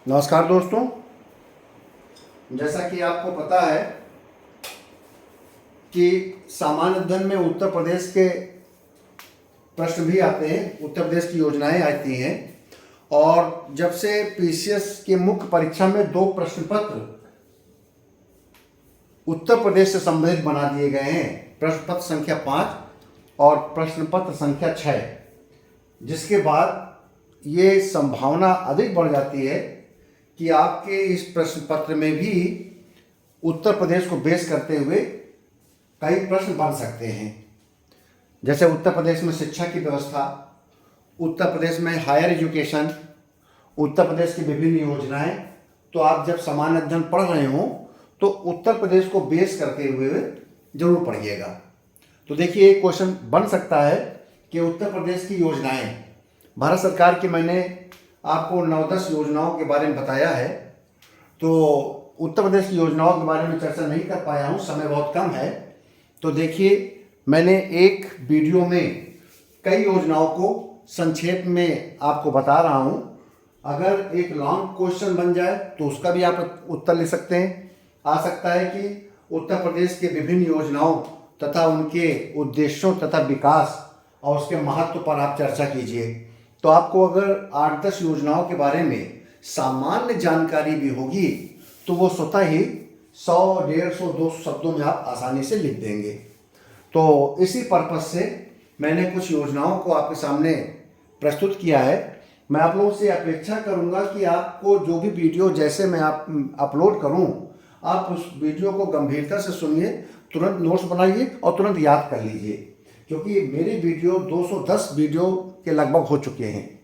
नमस्कार दोस्तों। जैसा कि आपको पता है कि सामान्य अध्ययन में उत्तर प्रदेश के प्रश्न भी आते हैं, उत्तर प्रदेश की योजनाएं आती हैं। और जब से पीसीएस के मुख्य परीक्षा में 2 प्रश्न पत्र उत्तर प्रदेश से संबंधित बना दिए गए हैं, प्रश्न पत्र संख्या 5 और प्रश्न पत्र संख्या 6, जिसके बाद ये संभावना अधिक बढ़ जाती है कि आपके इस प्रश्न पत्र में भी उत्तर प्रदेश को बेस करते हुए कई प्रश्न बन सकते हैं। जैसे उत्तर प्रदेश में शिक्षा की व्यवस्था, उत्तर प्रदेश में हायर एजुकेशन, उत्तर प्रदेश की विभिन्न योजनाएं। तो आप जब सामान्य अध्ययन पढ़ रहे हों तो उत्तर प्रदेश को बेस करते हुए जरूर पढ़िएगा। तो देखिए, एक क्वेश्चन बन सकता है कि उत्तर प्रदेश की योजनाएं, भारत सरकार की मैंने आपको 9-10 योजनाओं के बारे में बताया है। तो उत्तर प्रदेश की योजनाओं के बारे में चर्चा नहीं कर पाया हूँ, समय बहुत कम है। तो देखिए, मैंने एक वीडियो में कई योजनाओं को संक्षेप में आपको बता रहा हूँ। अगर एक लॉन्ग क्वेश्चन बन जाए तो उसका भी आप उत्तर ले सकते हैं। आ सकता है कि उत्तर प्रदेश के विभिन्न योजनाओं तथा उनके उद्देश्यों तथा विकास और उसके महत्व पर आप चर्चा कीजिए। तो आपको अगर 8-10 योजनाओं के बारे में सामान्य जानकारी भी होगी तो वो स्वतः ही 100, 150, 200 शब्दों में आप आसानी से लिख देंगे। तो इसी पर्पज से मैंने कुछ योजनाओं को आपके सामने प्रस्तुत किया है। मैं आप लोगों से अपेक्षा करूंगा कि आपको जो भी वीडियो जैसे मैं अपलोड करूं, आप उस वीडियो को गंभीरता से सुनिए, तुरंत नोट्स बनाइए और तुरंत याद कर लीजिए। क्योंकि मेरी वीडियो 210 वीडियो के लगभग हो चुके हैं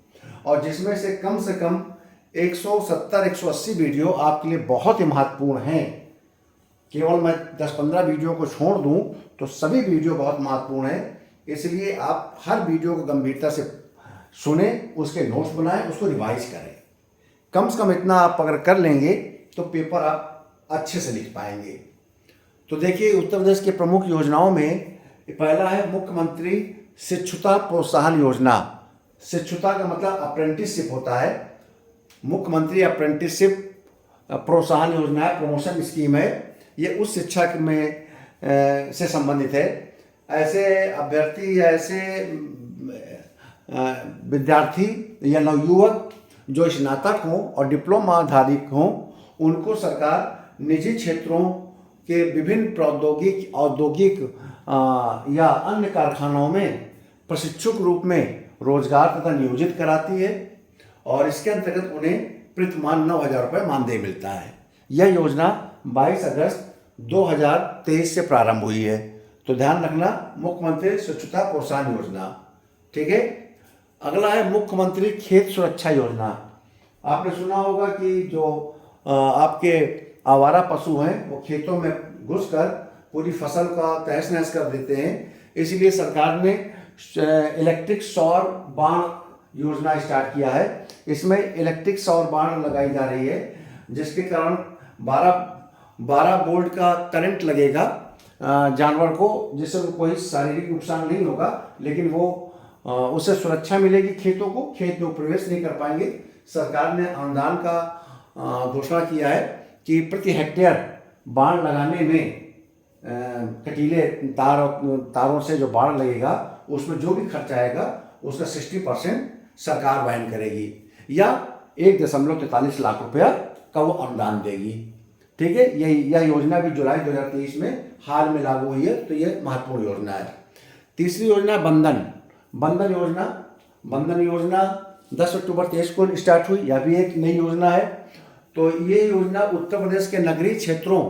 और जिसमें से कम 170-180 वीडियो आपके लिए बहुत ही महत्वपूर्ण हैं। केवल मैं 10-15 वीडियो को छोड़ दूं तो सभी वीडियो बहुत महत्वपूर्ण हैं। इसलिए आप हर वीडियो को गंभीरता से सुने, उसके नोट्स बनाएं, उसको रिवाइज करें। कम से कम इतना आप अगर कर लेंगे तो पेपर आप अच्छे से लिख पाएंगे। तो देखिए, उत्तर प्रदेश के प्रमुख योजनाओं में पहला है मुख्यमंत्री शिक्षुता प्रोत्साहन योजना। शिक्षुता का मतलब अप्रेंटिसशिप होता है। मुख्यमंत्री अप्रेंटिसशिप प्रोत्साहन योजना है, प्रमोशन स्कीम है। ये उस शिक्षा में से संबंधित है। ऐसे अभ्यर्थी या ऐसे विद्यार्थी या नवयुवक जो स्नातक हों और डिप्लोमा धारी हों, उनको सरकार निजी क्षेत्रों के विभिन्न औद्योगिक या अन्य कारखानों में प्रशिक्षुक रूप में रोजगार तथा नियोजित कराती है और इसके अंतर्गत उन्हें प्रतिमाह 9,000 रुपये मानदेय मिलता है। यह योजना 22 अगस्त 2023 से प्रारंभ हुई है। तो ध्यान रखना, मुख्यमंत्री शिक्षुता प्रोत्साहन योजना, ठीक है। अगला है मुख्यमंत्री खेत सुरक्षा योजना। आपने सुना होगा कि जो आपके आवारा पशु हैं वो खेतों में घुसकर पूरी फसल का तहस नहस कर देते हैं। इसलिए सरकार ने इलेक्ट्रिक सौर बाण योजना स्टार्ट किया है। इसमें इलेक्ट्रिक सौर बाण लगाई जा रही है, जिसके कारण 12 वोल्ट का करंट लगेगा जानवर को, जिससे उनको कोई शारीरिक नुकसान नहीं होगा, लेकिन वो उससे सुरक्षा मिलेगी। खेतों को खेत में प्रवेश नहीं कर पाएंगे। सरकार ने अनुदान का घोषणा किया है कि प्रति हेक्टेयर बाण लगाने में कटीले तारों से जो बाण लगेगा उसमें जो भी खर्च आएगा उसका 60% सरकार वहन करेगी या 1.43 लाख रुपया का वो अनुदान देगी, ठीक है। यह योजना भी जुलाई 2023 में हाल में लागू हुई है। तो ये महत्वपूर्ण योजना है। तीसरी योजना बंधन योजना 10 अक्टूबर 23 को स्टार्ट हुई। यह भी एक नई योजना है। तो ये योजना उत्तर प्रदेश के नगरीय क्षेत्रों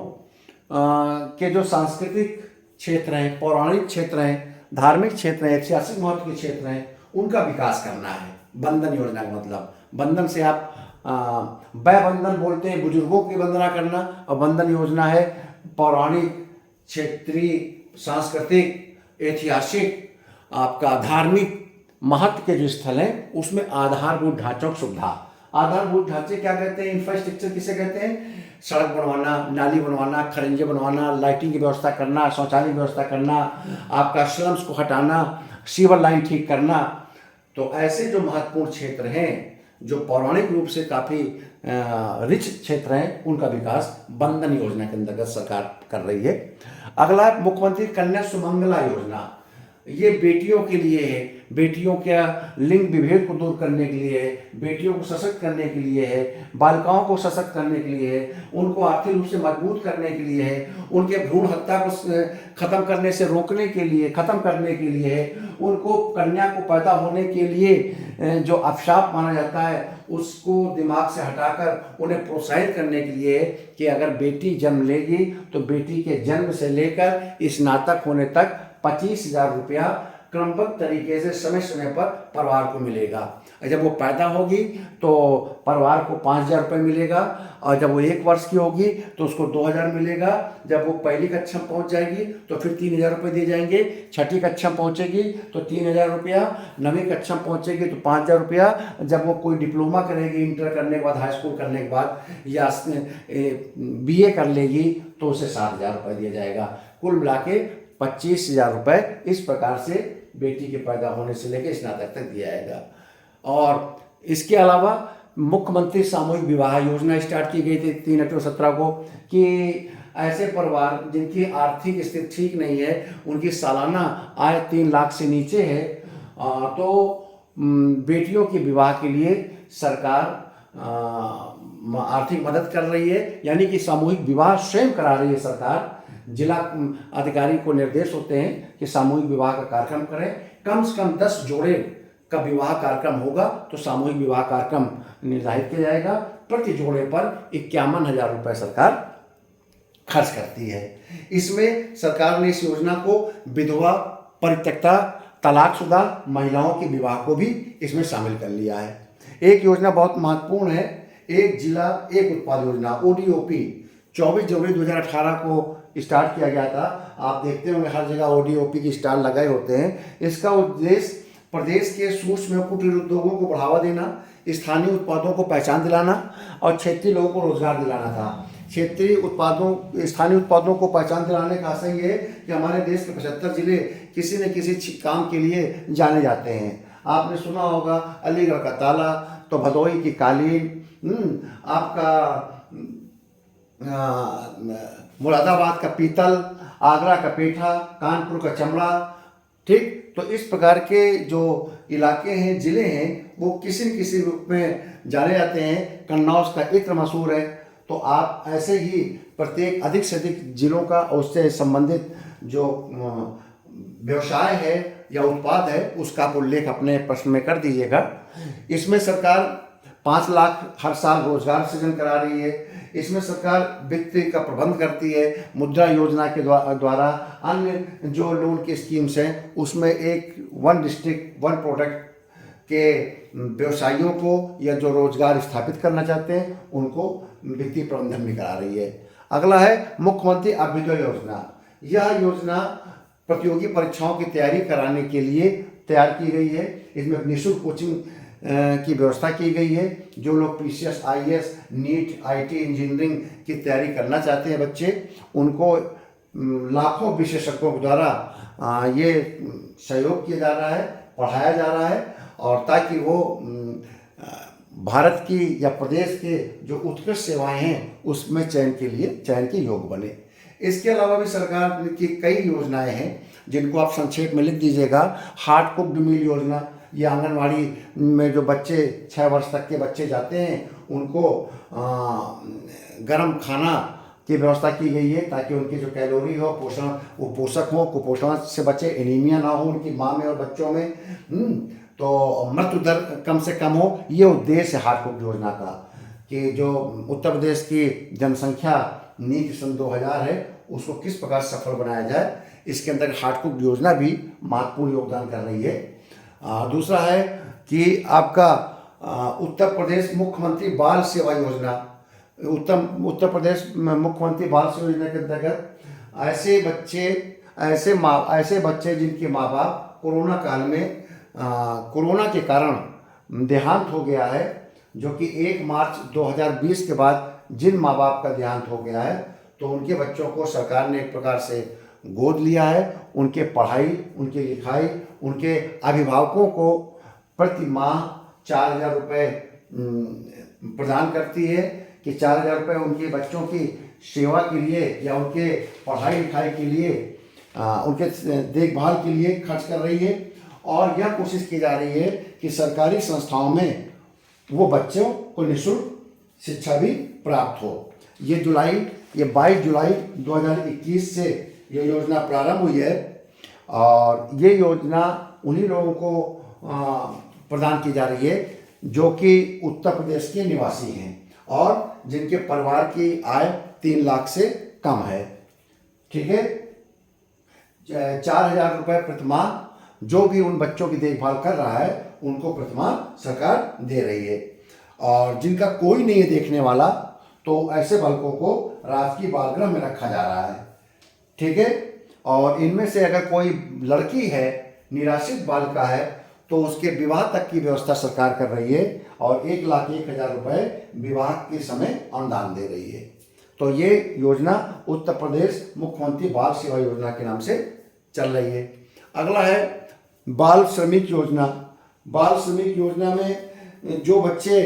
के जो सांस्कृतिक क्षेत्र हैं, पौराणिक क्षेत्र हैं, धार्मिक क्षेत्र हैं, ऐतिहासिक महत्व के क्षेत्र हैं, उनका विकास करना है। बंधन योजना का मतलब, बंधन से आप बंधन बोलते हैं, बुजुर्गों की वंदना करना, और बंधन योजना है पौराणिक, क्षेत्रीय, सांस्कृतिक, ऐतिहासिक, आपका धार्मिक महत्व के जो स्थल हैं उसमें आधारभूत ढांचों की सुविधा। आधारभूत ढांचे क्या कहते हैं? इंफ्रास्ट्रक्चर किसे कहते हैं? सड़क बनवाना, नाली बनवाना, खरंजे बनवाना, लाइटिंग की व्यवस्था करना, शौचालय की व्यवस्था करना, आपका स्लम्स को हटाना, सीवर लाइन ठीक करना। तो ऐसे जो महत्वपूर्ण क्षेत्र हैं जो पौराणिक रूप से काफ़ी रिच क्षेत्र हैं उनका विकास बंधन योजना के अंतर्गत सरकार कर रही है। अगला है मुख्यमंत्री कन्या सुमंगला योजना। ये बेटियों के लिए है, बेटियों का लिंग विभेद को दूर करने के लिए है, बेटियों को सशक्त करने के लिए है, बालिकाओं को सशक्त करने के लिए है, उनको आर्थिक रूप से मजबूत करने के लिए है, उनके भ्रूण हत्या को खत्म करने से रोकने के लिए, खत्म करने के लिए है, उनको कन्या को पैदा होने के लिए जो अभिशाप माना जाता है उसको दिमाग से हटाकर उन्हें प्रोत्साहित करने के लिए कि अगर बेटी जन्म लेगी तो बेटी के जन्म से लेकर स्नातक होने तक 25,000 रुपया क्रमबद्ध तरीके से समय समय पर परिवार को मिलेगा। जब वो पैदा होगी तो परिवार को 5,000 रुपये मिलेगा, और जब वो 1 वर्ष की होगी तो उसको 2,000 मिलेगा। जब वो पहली कक्षा में पहुँच जाएगी तो फिर 3,000 रुपये दिए जाएंगे, छठी कक्षा में पहुँचेगी तो 3,000 रुपया, 9वीं कक्षा में पहुँचेगी तो 5,000 रुपया, जब वो कोई डिप्लोमा करेगी इंटर करने के बाद, हाई स्कूल करने के बाद, या BA कर लेगी तो उसे 7,000 रुपये दिया जाएगा। कुल मिला के 25,000 रुपये इस प्रकार से बेटी के पैदा होने से लेकर स्नातक तक दिया जाएगा। और इसके अलावा मुख्यमंत्री सामूहिक विवाह योजना स्टार्ट की गई थी 3 अक्टूबर 17 को, कि ऐसे परिवार जिनकी आर्थिक स्थिति ठीक नहीं है, उनकी सालाना आय 3 लाख से नीचे है, तो बेटियों के विवाह के लिए सरकार आर्थिक मदद कर रही है, यानी कि सामूहिक विवाह स्वयं करा रही है सरकार। जिला अधिकारी को निर्देश होते हैं कि सामूहिक विवाह का कार्यक्रम करें, कम से कम 10 जोड़े का विवाह कार्यक्रम होगा तो सामूहिक विवाह कार्यक्रम निर्धारित किया जाएगा। प्रति जोड़े पर 51,000 रुपये सरकार खर्च करती है। इसमें सरकार ने इस योजना को विधवा, परित्यक्ता, तलाकशुदा महिलाओं के विवाह को भी इसमें शामिल कर लिया है। एक योजना बहुत महत्वपूर्ण है, एक जिला एक उत्पाद योजना, ODOP, 24 जनवरी 2018 को स्टार्ट किया गया था। आप देखते होंगे हर जगह ODOP की स्टॉल लगाए होते हैं। इसका उद्देश्य प्रदेश के सूक्ष्म कुटीर उद्योगों को बढ़ावा देना, स्थानीय उत्पादों को पहचान दिलाना और क्षेत्रीय लोगों को रोजगार दिलाना था। स्थानीय उत्पादों को पहचान दिलाने का आशय ये है कि हमारे देश के 75 जिले किसी न किसी काम के लिए जाने जाते हैं। आपने सुना होगा अलीगढ़ का ताला, तो भदोही की कालीन, आपका मुरादाबाद का पीतल, आगरा का पेठा, कानपुर का चमड़ा, ठीक। तो इस प्रकार के जो इलाके हैं, जिले हैं, वो किसी न किसी रूप में जाने जाते हैं। कन्नौज का इत्र मशहूर है। तो आप ऐसे ही प्रत्येक अधिक से अधिक जिलों का उससे संबंधित जो व्यवसाय है या उत्पाद है उसका उल्लेख अपने प्रश्न में कर दीजिएगा। इसमें सरकार 5 लाख हर साल रोजगार सृजन करा रही है। इसमें सरकार वित्त का प्रबंध करती है। मुद्रा योजना के द्वारा अन्य जो लोन की स्कीम्स हैं उसमें एक 1 डिस्ट्रिक्ट 1 प्रोडक्ट के व्यवसायियों को या जो रोजगार स्थापित करना चाहते हैं उनको वित्तीय प्रबंधन भी करा रही है। अगला है मुख्यमंत्री अभ्युदय योजना। यह योजना प्रतियोगी परीक्षाओं की तैयारी कराने के लिए तैयार की गई है। इसमें निःशुल्क कोचिंग की व्यवस्था की गई है। जो लोग PCS, IAS, NEET, IT, engineering की तैयारी करना चाहते हैं बच्चे, उनको लाखों विशेषज्ञों द्वारा ये सहयोग किया जा रहा है, पढ़ाया जा रहा है, और ताकि वो भारत की या प्रदेश के जो उत्कृष्ट सेवाएं हैं उसमें चयन के योग बने। इसके अलावा भी सरकार की कई योजनाएं हैं जिनको आप संक्षेप में लिख दीजिएगा। हार्ड कुक्ड मील योजना, ये आंगनवाड़ी में जो बच्चे 6 वर्ष तक के बच्चे जाते हैं उनको गर्म खाना की व्यवस्था की गई है ताकि उनकी जो कैलोरी हो, पोषण, वो पोषक हो, कुपोषण से बचे, एनीमिया ना हो उनकी माँ में और बच्चों में, तो मृत्यु दर कम से कम हो। ये उद्देश्य है हार्ड कुक्ड योजना का, कि जो उत्तर प्रदेश की जनसंख्या नीति सन 2000 है उसको किस प्रकार सफल बनाया जाए, इसके अंदर हार्ड कुक्ड योजना भी महत्वपूर्ण योगदान कर रही है। दूसरा है कि आपका उत्तर प्रदेश मुख्यमंत्री बाल सेवा योजना। उत्तर प्रदेश मुख्यमंत्री बाल सेवा योजना के अंतर्गत ऐसे बच्चे जिनके माँ बाप कोरोना काल में कोरोना के कारण देहांत हो गया है, जो कि 1 मार्च 2020 के बाद जिन माँ बाप का देहांत हो गया है, तो उनके बच्चों को सरकार ने एक प्रकार से गोद लिया है। उनके पढ़ाई, उनकी लिखाई, उनके अभिभावकों को प्रति माह 4,000 रुपये प्रदान करती है कि 4,000 रुपये उनके बच्चों की सेवा के लिए या उनके पढ़ाई लिखाई के लिए, उनके देखभाल के लिए खर्च कर रही है। और यह कोशिश की जा रही है कि सरकारी संस्थाओं में वो बच्चों को निःशुल्क शिक्षा भी प्राप्त हो। ये 22 जुलाई 2021 से ये योजना प्रारंभ हुई है और ये योजना उन्हीं लोगों को प्रदान की जा रही है जो कि उत्तर प्रदेश के निवासी हैं और जिनके परिवार की आय 3 लाख से कम है। ठीक है, 4,000 रुपये प्रतिमाह जो भी उन बच्चों की देखभाल कर रहा है उनको प्रतिमाह सरकार दे रही है। और जिनका कोई नहीं है देखने वाला, तो ऐसे बालकों को राजकीय बाल गृह में रखा जा रहा है। ठीक है, और इनमें से अगर कोई लड़की है, निराश्रित बालिका है, तो उसके विवाह तक की व्यवस्था सरकार कर रही है और 1,01,000 रुपये विवाह के समय अनुदान दे रही है। तो ये योजना उत्तर प्रदेश मुख्यमंत्री बाल सेवा योजना के नाम से चल रही है। अगला है बाल श्रमिक योजना। बाल श्रमिक योजना में जो बच्चे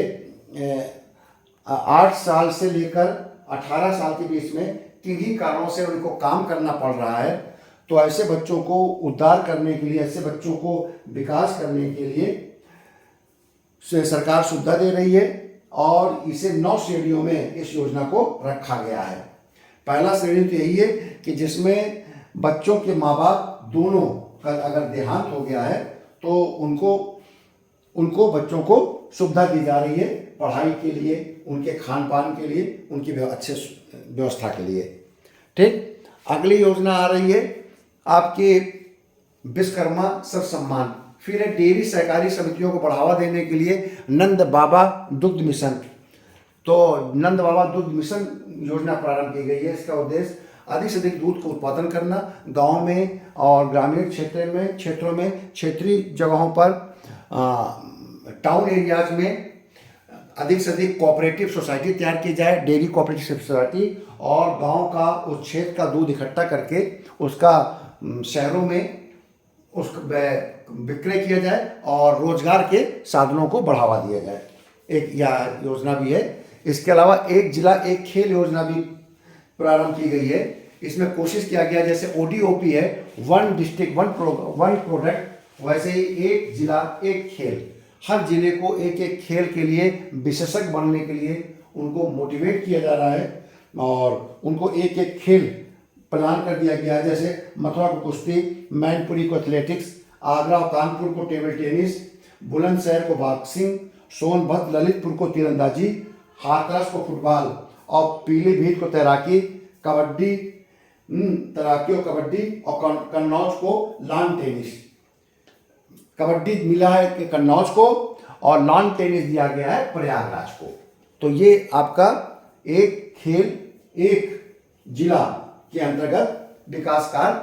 8 साल से लेकर 18 साल के बीच में किन्हीं कारणों से उनको काम करना पड़ रहा है, तो ऐसे बच्चों को उद्धार करने के लिए, ऐसे बच्चों को विकास करने के लिए सरकार सुविधा दे रही है और इसे 9 श्रेणियों में इस योजना को रखा गया है। पहला श्रेणी तो यही है कि जिसमें बच्चों के माँ बाप दोनों का अगर देहांत हो गया है तो उनको बच्चों को सुविधा दी जा रही है पढ़ाई के लिए, उनके खान पान के लिए, उनकी अच्छे व्यवस्था के लिए। ठीक, अगली योजना आ रही है आपके विश्वकर्मा सब सम्मान। फिर है डेयरी सहकारी समितियों को बढ़ावा देने के लिए नंद बाबा दुग्ध मिशन। तो नंद बाबा दुग्ध मिशन योजना प्रारंभ की गई है। इसका उद्देश्य अधिक से अधिक दूध का उत्पादन करना, गांव में और ग्रामीण क्षेत्रों में क्षेत्रीय जगहों पर, टाउन एरियाज में अधिक से अधिक कोऑपरेटिव सोसाइटी तैयार की जाए, डेयरी कोऑपरेटिव सोसाइटी, और गांव का उस क्षेत्र का दूध इकट्ठा करके उसका शहरों में उसका विक्रय किया जाए और रोजगार के साधनों को बढ़ावा दिया जाए। एक यह योजना भी है। इसके अलावा एक जिला एक खेल योजना भी प्रारंभ की गई है। इसमें कोशिश किया गया, जैसे ODOP है, 1 डिस्ट्रिक्ट 1 प्रोडक्ट, वैसे ही एक जिला एक खेल। हर जिले को एक एक खेल के लिए विशेषज्ञ बनने के लिए उनको मोटिवेट किया जा रहा है और उनको एक एक खेल प्रदान कर दिया गया है। जैसे मथुरा को कुश्ती, मैनपुरी को एथलेटिक्स, आगरा और कानपुर को टेबल टेनिस, बुलंदशहर को बॉक्सिंग, सोनभद्र ललितपुर को तीरंदाजी, हाथरस को फुटबॉल और पीलीभीत को तैराकी, तैराकी और कबड्डी, और कन्नौज को लॉन टेनिस। कबड्डी मिला है कि कन्नौज को और लॉन टेनिस दिया गया है प्रयागराज को। तो ये आपका एक खेल एक जिला के अंतर्गत विकास कार्य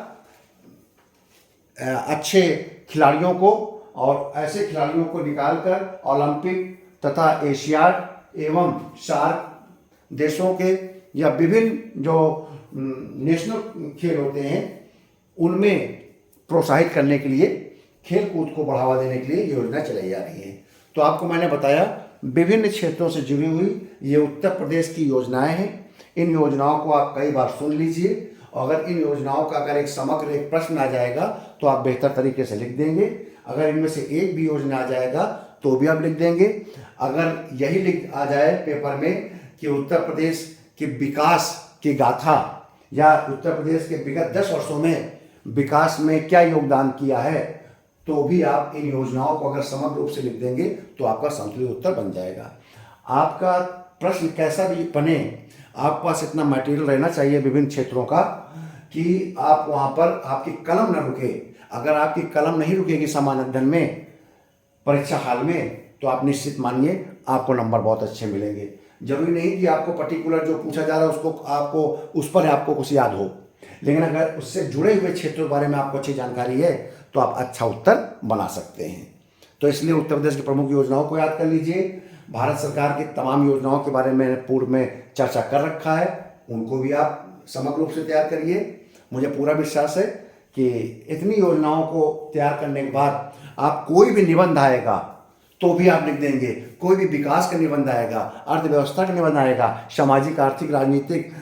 अच्छे खिलाड़ियों को और ऐसे खिलाड़ियों को निकालकर ओलंपिक तथा एशियाड एवं सार्क देशों के या विभिन्न जो नेशनल खेल होते हैं उनमें प्रोत्साहित करने के लिए, खेल कूद को बढ़ावा देने के लिए योजना चलाई जा रही है। तो आपको मैंने बताया विभिन्न क्षेत्रों से जुड़ी हुई ये उत्तर प्रदेश की योजनाएं हैं। इन योजनाओं को आप कई बार सुन लीजिए। अगर इन योजनाओं का अगर एक समग्र एक प्रश्न आ जाएगा तो आप बेहतर तरीके से लिख देंगे। अगर इनमें से एक भी योजना आ जाएगा तो भी आप लिख देंगे। अगर यही लिख आ जाए पेपर में कि उत्तर प्रदेश के विकास की गाथा या उत्तर प्रदेश के विगत 10 वर्षों में विकास में क्या योगदान किया है, तो भी आप इन योजनाओं को अगर समग्र रूप से लिख देंगे तो आपका संतुलित उत्तर बन जाएगा। आपका प्रश्न कैसा भी बने, आपके पास इतना मटेरियल रहना चाहिए विभिन्न क्षेत्रों का कि आप वहाँ पर आपकी कलम न रुके। अगर आपकी कलम नहीं रुकेगी सामान्य अध्ययन में, परीक्षा हाल में, तो आप निश्चित मानिए आपको नंबर बहुत अच्छे मिलेंगे। जरूरी नहीं कि आपको पर्टिकुलर जो पूछा जा रहा है उसको आपको उस पर आपको कुछ याद हो, लेकिन अगर उससे जुड़े हुए क्षेत्रों के बारे में आपको अच्छी जानकारी है तो आप अच्छा उत्तर बना सकते हैं। तो इसलिए उत्तर प्रदेश की प्रमुख योजनाओं को याद कर लीजिए। भारत सरकार की तमाम योजनाओं के बारे में पूर्व में चर्चा कर रखा है, उनको भी आप समग्र रूप से तैयार करिए। मुझे पूरा विश्वास है कि इतनी योजनाओं को तैयार करने के बाद आप कोई भी निबंध आएगा तो भी आप लिख देंगे। कोई भी विकास का निबंध आएगा, अर्थव्यवस्था का निबंध आएगा, सामाजिक आर्थिक राजनीतिक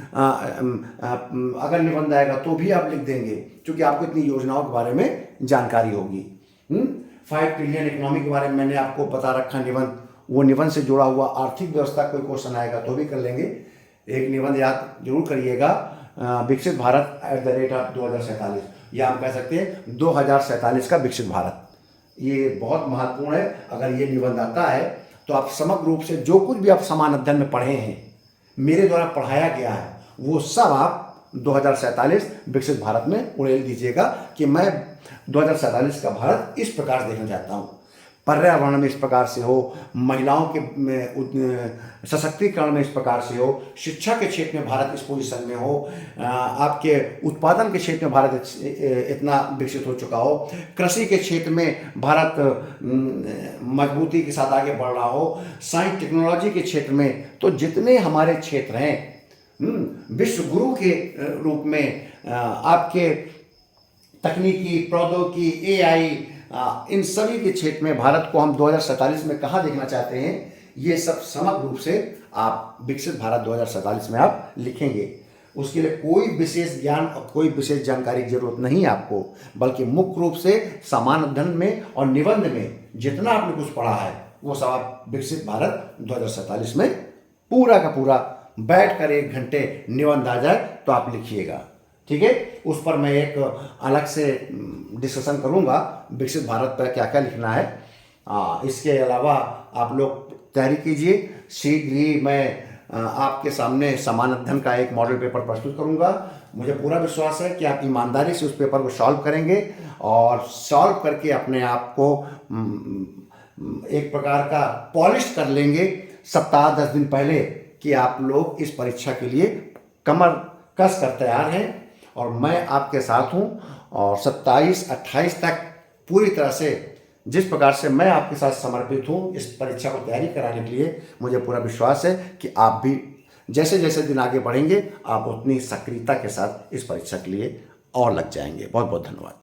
अगर निबंध आएगा तो भी आप लिख देंगे, क्योंकि आपको इतनी योजनाओं के बारे में जानकारी होगी। 5 ट्रिलियन इकोनॉमी के बारे में मैंने आपको बता रखा निबंध, वो निबंध से जुड़ा हुआ आर्थिक व्यवस्था कोई क्वेश्चन आएगा तो भी कर लेंगे। एक निबंध याद जरूर करिएगा, विकसित भारत @ 2047, या हम कह सकते हैं 2047 का विकसित भारत। ये बहुत महत्वपूर्ण है। अगर ये निबंध आता है तो आप समग्र रूप से जो कुछ भी आप समान अध्ययन में पढ़े हैं, मेरे द्वारा पढ़ाया गया है, वो सब आप 2047 विकसित भारत में उड़ेल दीजिएगा कि मैं 2047 का भारत इस प्रकार देखना चाहता हूँ। पर्यावरण में इस प्रकार से हो, महिलाओं के सशक्तिकरण में इस प्रकार से हो, शिक्षा के क्षेत्र में भारत इस पोजीशन में हो, आपके उत्पादन के क्षेत्र में भारत इतना विकसित हो चुका हो, कृषि के क्षेत्र में भारत मजबूती के साथ आगे बढ़ रहा हो, साइंस टेक्नोलॉजी के क्षेत्र में, तो जितने हमारे क्षेत्र हैं विश्व गुरु के रूप में आपके तकनीकी, प्रौद्योगिकी, AI, इन सभी के क्षेत्र में भारत को हम 2047 में कहाँ देखना चाहते हैं, ये सब समग्र रूप से आप विकसित भारत 2047 में आप लिखेंगे। उसके लिए कोई विशेष ज्ञान और कोई विशेष जानकारी की जरूरत नहीं है आपको, बल्कि मुख्य रूप से समान अध्ययन में और निबंध में जितना आपने कुछ पढ़ा है वो सब आप विकसित भारत 2047 में पूरा का पूरा बैठ कर 1 घंटे निबंध आ जाए तो आप लिखिएगा। ठीक है, उस पर मैं एक अलग से डिस्कशन करूंगा विकसित भारत पर क्या क्या लिखना है। इसके अलावा आप लोग तैयारी कीजिए, शीघ्र ही मैं आपके सामने समान अध्ययन का एक मॉडल पेपर प्रस्तुत करूंगा। मुझे पूरा विश्वास है कि आप ईमानदारी से उस पेपर को सॉल्व करेंगे और सॉल्व करके अपने आप को एक प्रकार का पॉलिश कर लेंगे सप्ताह 10 दिन पहले, कि आप लोग इस परीक्षा के लिए कमर कस कर तैयार हैं। और मैं आपके साथ हूं, और 27-28 तक पूरी तरह से जिस प्रकार से मैं आपके साथ समर्पित हूं इस परीक्षा को तैयारी कराने के लिए, मुझे पूरा विश्वास है कि आप भी जैसे जैसे दिन आगे बढ़ेंगे आप उतनी सक्रियता के साथ इस परीक्षा के लिए और लग जाएंगे। बहुत बहुत धन्यवाद।